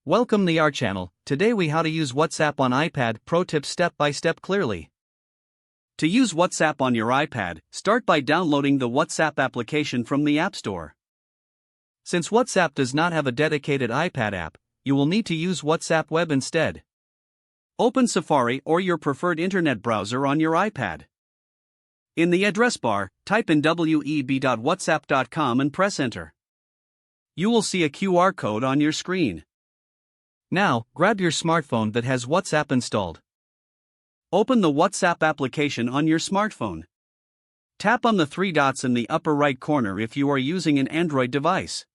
Welcome to our channel. Today we how to use WhatsApp on iPad. Pro tips step by step clearly. To use WhatsApp on your iPad, start by downloading the WhatsApp application from the App Store. Since WhatsApp does not have a dedicated iPad app, you will need to use WhatsApp Web instead. Open Safari or your preferred internet browser on your iPad. In the address bar, type in web.whatsapp.com and press enter. You will see a QR code on your screen. Now, grab your smartphone that has WhatsApp installed. Open the WhatsApp application on your smartphone. Tap on the three dots in the upper right corner if you are using an Android device.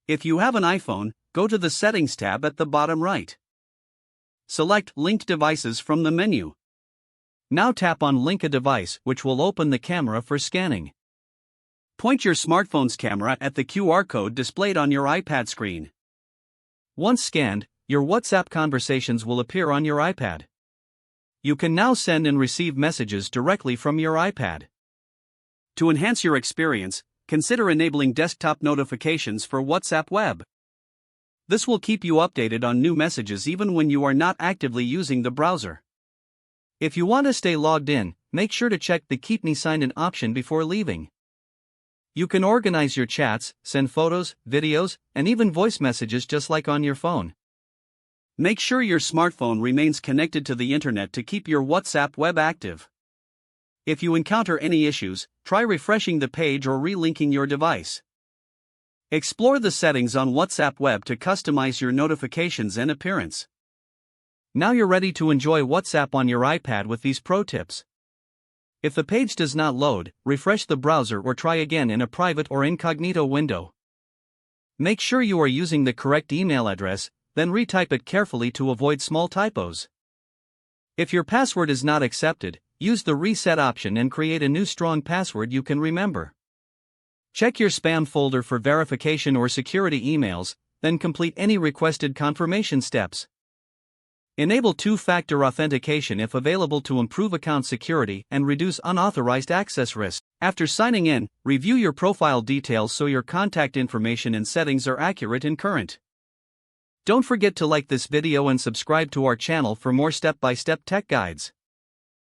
If you have an iPhone, go to the Settings tab at the bottom right. Select Linked Devices from the menu. Now tap on Link a Device, which will open the camera for scanning. Point your smartphone's camera at the QR code displayed on your iPad screen. Once scanned, your WhatsApp conversations will appear on your iPad. You can now send and receive messages directly from your iPad. To enhance your experience, consider enabling desktop notifications for WhatsApp Web. This will keep you updated on new messages even when you are not actively using the browser. If you want to stay logged in, make sure to check the Keep Me Signed In option before leaving. You can organize your chats, send photos, videos, and even voice messages just like on your phone. Make sure your smartphone remains connected to the internet to keep your WhatsApp Web active. If you encounter any issues, try refreshing the page or relinking your device. Explore the settings on WhatsApp Web to customize your notifications and appearance. Now you're ready to enjoy WhatsApp on your iPad with these pro tips. If the page does not load, refresh the browser or try again in a private or incognito window. Make sure you are using the correct email address, then retype it carefully to avoid small typos. If your password is not accepted, use the reset option and create a new strong password you can remember. Check your spam folder for verification or security emails, then complete any requested confirmation steps. Enable two-factor authentication if available to improve account security and reduce unauthorized access risk. After signing in, review your profile details so your contact information and settings are accurate and current. Don't forget to like this video and subscribe to our channel for more step-by-step tech guides.